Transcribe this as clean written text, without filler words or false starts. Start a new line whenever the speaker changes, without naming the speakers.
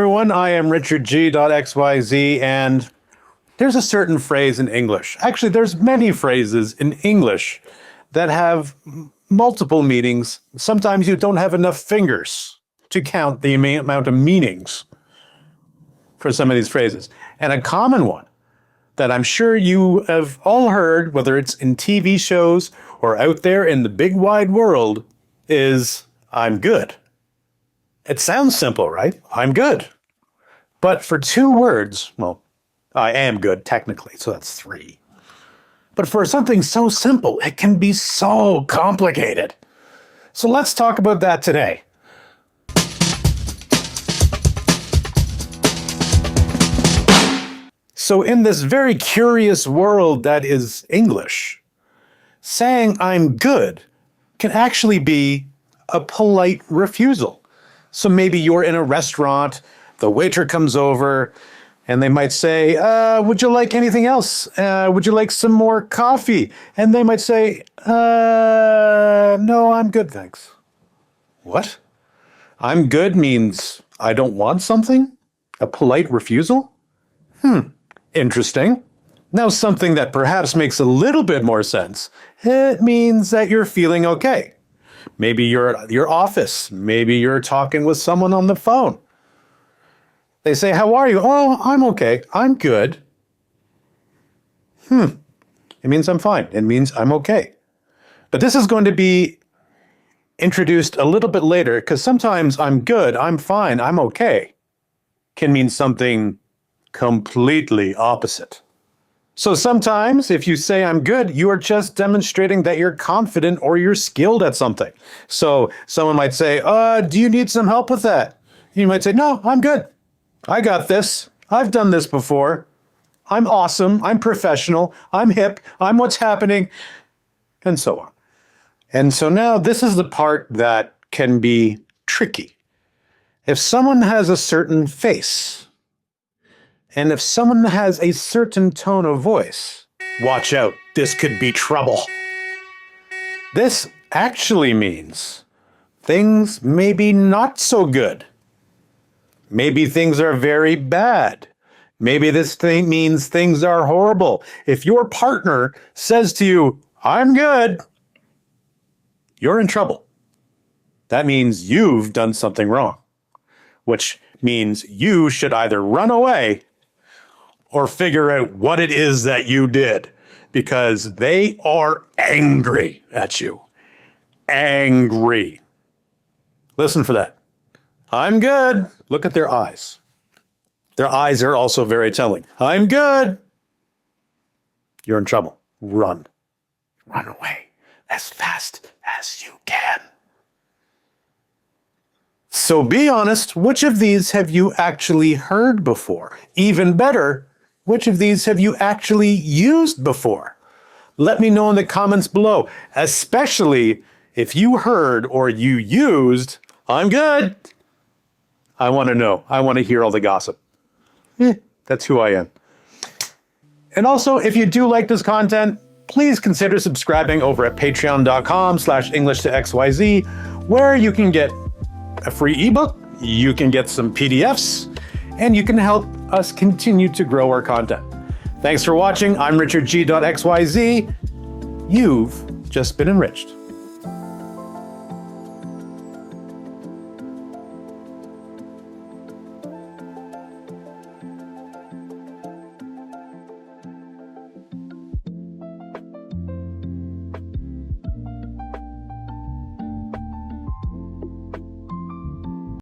everyone. I am Richard G.XYZ, and there's a certain phrase in English. Actually, there's many phrases in English that have multiple meanings. Sometimes you don't have enough fingers to count the amount of meanings for some of these phrases. And a common one that I'm sure you have all heard, whether it's in TV shows or out there in the big wide world, is I'm good. It sounds simple, right? I'm good. But for two words, well, I am good technically, so that's three. But for something so simple, it can be so complicated. So let's talk about that today. So in this very curious world that is English, saying I'm good can actually be a polite refusal. So maybe you're in a restaurant, the waiter comes over, and they might say, would you like anything else? Would you like some more coffee? And they might say, no, I'm good, thanks. What? I'm good means I don't want something? A polite refusal? Interesting. Now something that perhaps makes a little bit more sense. It means that you're feeling okay. Maybe you're at your office. Maybe you're talking with someone on the phone. They say, how are you? Oh, I'm okay. I'm good. It means I'm fine. It means I'm okay. But this is going to be introduced a little bit later because sometimes I'm good, I'm fine, I'm okay can mean something completely opposite. So sometimes if you say I'm good, you are just demonstrating that you're confident or you're skilled at something. So someone might say, do you need some help with that? You might say, no, I'm good. I got this. I've done this before. I'm awesome. I'm professional. I'm hip. I'm what's happening, and so on. And so now this is the part that can be tricky. If someone has a certain face, and if someone has a certain tone of voice, watch out, this could be trouble. This actually means things may be not so good. Maybe things are very bad. Maybe this thing means things are horrible. If your partner says to you, I'm good, you're in trouble. That means you've done something wrong, which means you should either run away or figure out what it is that you did, because they are angry at you. Angry. Listen for that. I'm good. Look at their eyes. Their eyes are also very telling. I'm good. You're in trouble. Run. Run away as fast as you can. So be honest, which of these have you actually heard before? Even better, which of these have you actually used before? Let me know in the comments below, especially if you heard or you used, I'm good. I want to know. I want to hear all the gossip. That's who I am. And also, if you do like this content, please consider subscribing over at patreon.com/English2XYZ, where you can get a free ebook, you can get some PDFs, and you can help us continue to grow our content. Thanks for watching. I'm Richard G.XYZ. You've just been enriched.